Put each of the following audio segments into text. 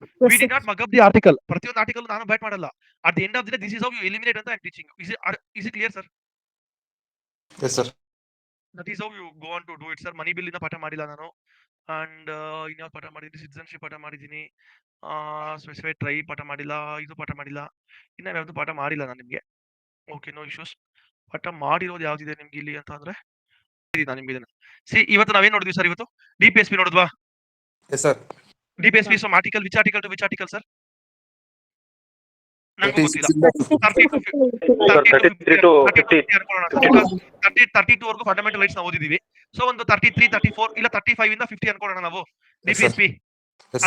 Yes, We sir. did not mug up the article. ಪ್ರತಿಯೊಂದು article ನಾನು bat ಮಾಡಲ್ಲ. At the end of the day, this is how you eliminate ಅಂತ I'm teaching. Is it clear, sir? Yes, sir. That is how you go on to do it, sir. Money bill ಇಂದ ಪಾಠ ಮಾಡಿಲ್ಲ ನಾನು. And ಇನ್ಯಾವ ಪಾಠ ಮಾಡಿದ್ದೀನಿ, citizenship ಪಾಠ ಮಾಡಿದ್ದೀನಿ, ಸ್ಪೆಸಿಫೈಡ್ ಟ್ರೈ ಪಾಠ ಮಾಡಿಲ್ಲ, ಇದು ಪಾಠ ಮಾಡಿಲ್ಲ, ಇನ್ನ ಯಾವ್ದು ಪಾಠ ಮಾಡಿಲ್ಲ ನಾನು ನಿಮಗೆ. Okay, no issues. ಪಾಠ ಮಾಡಿರೋದು ಯಾವ್ದಿದೆ ನಿಮ್ಗೆ ಇಲ್ಲಿ ಅಂತ ಅಂದ್ರೆ ನಾನು ನಿಮ್ಗೆ ಇದನ್ನ ಇವತ್ತು ನಾವೇನ್ ನೋಡಿದ್ವಿ ಸರ್? ಇವತ್ತು DPSP ನೋಡಿದ್ವಾ? Yes, sir. DPSP some article, which article to which article sir? ನಂಗೂ ಗೊತ್ತಿಲ್ಲ. 32 ವರೆಗೂ ಫಂಡಮೆಂಟಲ್ ರೈಟ್ಸ್ ನಾವು ಓದಿದೀವಿ. ಸೊ ಒಂದು 33, 34 ಇಲ್ಲ 35 ಇಂದ 50 ಅನ್ಕೊಳ್ಳೋಣ ನಾವು DPSP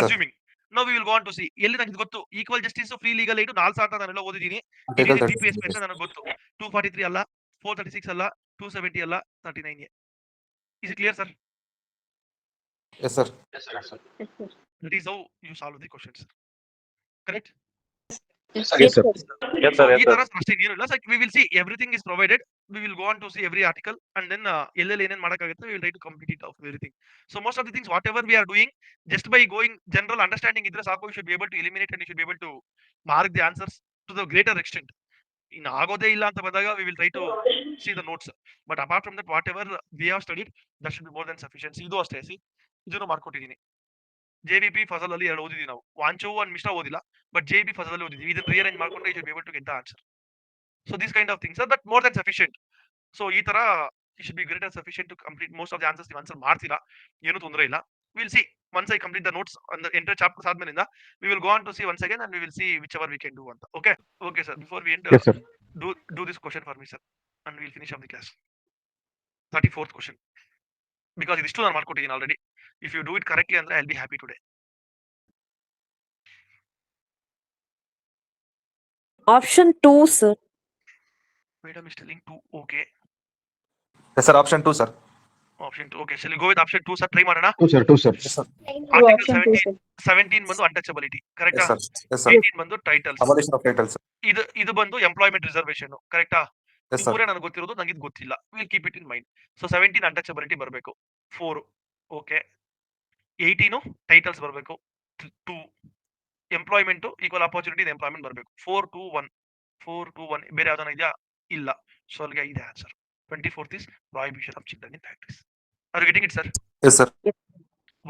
assuming. No we will go on to see. ಎಲ್ಲಿ ನನಗೆ ಗೊತ್ತು equal justice, free legal aid 4 ಅಂತ ನಾನೆಲ್ಲ ಓದಿದ್ದೀನಿ. DPSP ಅಂತ ನನಗೆ ಗೊತ್ತು. 243 ಅಲ್ಲ, 436 ಅಲ್ಲ, 270 ಅಲ್ಲ, 39A. Is it clear, sir? Yes, sir. That is how you solve the questions. Correct? Yes, Yes, sir. Yes, sir. ಈ ತರ ಅಷ್ಟೇ ಏನು ಇಲ್ಲ. We will see everything is provided. We will go on to see every article and then ಎಲ್ಲೆಲ್ಲಿ ಏನೇನ್ ಮಾಡಕ್ಕಾಗುತ್ತೆ we will try to complete it of everything. So most of the things whatever we are doing, just by going general understanding ಇದ್ರೆ ಸಾಕು, you should be able to eliminate and you should be able to mark the answers to the greater extent. ಇನ್ನು ಆಗೋದೇ ಇಲ್ಲ ಅಂತ ಬಂದಾಗ we will try to see the notes. But apart from that, whatever we have studied, that should be more than sufficient. ಇದು ಅಷ್ಟೇ. ಇದನ್ನು ಮಾಡ್ಕೊಟ್ಟಿದ್ದೀನಿ. JVP ಫಸಲ್ ಅಲ್ಲಿ 2 ಓದಿದ್ವಿ ನಾವು. ವಾಂಚೋ ಅಂಡ್ ಮಿಶ್ರಾ ಓದಿಲ್ಲ, ಬಟ್ JVP ಫಸಲ್ ಅಲ್ಲಿ ಓದಿದ್ವಿ. ಇದನ್ನ ರಿಅರೇಂಜ್ ಮಾಡ್ಕೊಂಡ್ರೆ you should be able to get the answer. So these kind of things are that more than sufficient. So ಈ ತರ you should be greater sufficient to complete most of the answers. ನೀವು answer ಮಾಡ್ತೀರಾ, ಏನು ತೊಂದರೆ ಇಲ್ಲ. We'll see once I complete the notes on the entire chapters ಆದ್ಮೇಲಿಂದ we will go on to see once again and we will see whichever we can do ಅಂತ. Okay sir, before we end, Yes, sir. do this question for me, sir, and we'll finish up the class. 34th question, because ಇದಿಷ್ಟು ನಾನು ಮಾಡ್ಕೊಟ್ಟಿದ್ದೀನಿ already. If you do it correctly ಅಂದ್ರೆ I'll be happy today. Option 2, sir. Madam is telling 2. Okay, Yes, sir. Option 2, sir. option 2. Okay, shall we go with option 2, sir? Try ಮಾಡೋಣ. 2, sir. 2, sir. Yes, sir. Article Option 2, sir. 17 ಬಂದು untouchability, ಕರೆಕ್ಟಾ? Yes, sir. Yes, sir. 18 ಬಂದು titles. Abolition of titles. ಇದು ಬಂದು employment reservation, ಕರೆಕ್ಟಾ? Yes, sir. ಮೂರೇ ನನಗೆ ಗೊತ್ತಿರೋದು, ನಂಗೆ ಇದು ಗೊತ್ತಿಲ್ಲ. Will keep it in mind. So 17 untouchability ಬರಬೇಕು, 4. ಓಕೆ, 18 ಟೈಟಲ್ಸ್ ಬರಬೇಕು, 2. ಎಂಪ್ಲಾಯ್ಮೆಂಟ್ ಈಕ್ವಲ್ ಆಪರ್ಚುನಿಟಿ ಎಂಪ್ಲಾಯ್ಮೆಂಟ್ ಬರಬೇಕು, 4 2 1. 4 2 1. ಬೇರೆ ಯಾವ್ದಾನ ಇದೆಯಾ? ಇಲ್ಲ. ಸೊ ಅಲ್ಲಿಗೆ ಇದೆ answer. 24th is prohibition of children in practice. Are you getting it, sir? Yes, sir.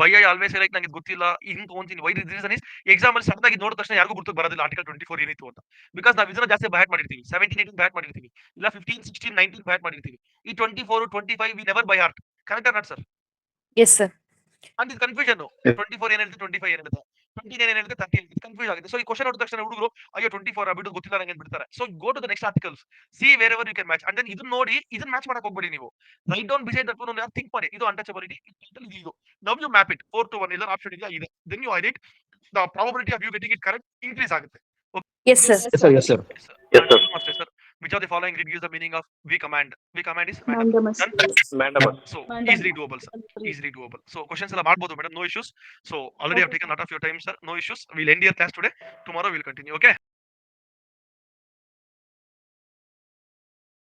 Why I always like ನಂಗೆ ಗೊತ್ತಿಲ್ಲ ಹಿಂಗ್ ತಗೊಂತೀನಿ. ವೈ ರೀಸನ್ ಇಸ್ ಎಕ್ಸಾಮ್ ಅಲ್ಲಿ ಸಡನ್ ಆಗಿ ನೋಡಿದ ತಕ್ಷಣ ಯಾರಿಗೂ ಗುರ್ತು ಬರೋದಿಲ್ಲ ಆರ್ಟಿಕಲ್ 24 ಏನಿತ್ತು ಅಂತ. ಬಿಕಾಸ್ ನಾವು ಇದನ್ನ ಜಾಸ್ತಿ ಬ್ಯಾಟ್ ಮಾಡಿರ್ತೀವಿ. 17 18 ಬ್ಯಾಟ್ ಮಾಡಿರ್ತೀವಿ, ಇಲ್ಲ 15 16 19 ಬ್ಯಾಟ್ ಮಾಡಿರ್ತೀವಿ. ಈ 24 25 we never by heart. Correct or not sir? Yes, sir. And ಇದು ಕನ್ಫ್ಯೂಷನ್. 24 ಏನ್ ಹೇಳ್ತಾರೆ, 25 ಏನ್ ಹೇಳ್ತಾರೆ, 29 ಏನ್ ಹೇಳ್ತಾರೆ, 30 ಹೇಳ್ತಾರೆ, ಕನ್ಫ್ಯೂಸ್ ಆಗುತ್ತೆ. ಸೊ ಈ ಕ್ವಶನ್ ನೋಡಿದ ತಕ್ಷಣ ಹುಡುಗರು ಅಯ್ಯೋ 24 ಬಿಡು ಗೊತ್ತಿಲ್ಲ ನಂಗೆ ಬಿಡ್ತಾರೆ. So go to the next articles, see wherever you can match, and then ಇದನ್ನ ನೋಡಿ ಇದನ್ನ ಮ್ಯಾಚ್ ಮಾಡಕ್ ಹೋಗ್ಬೇಡಿ ನೀವು. Write down beside that one, think ಮಾಡಿ ಇದು ಅನ್ಟಚಬಿಲಿಟಿ, ಇದು now you map it 4 to 1 ಎಲ್ಲ ಆಪ್ಷನ್ ಇದೆಯಾ, ಇದೆ. Then you highlight the probability of you getting it correct increase ಆಗುತ್ತೆ. Yes, sir. Yes, sir. Yes, sir. Yes, sir. Sir, which of the following gives the meaning of we command? We command is Mandamus. Mandamus. so Mandamus. easily doable, sir. Easily doable. So questions ಎಲ್ಲ ಮಾಡಬಹುದು madam, no issues. So already I've taken a lot of your time, sir. No issues. We'll end your class today. Tomorrow we'll continue. Okay.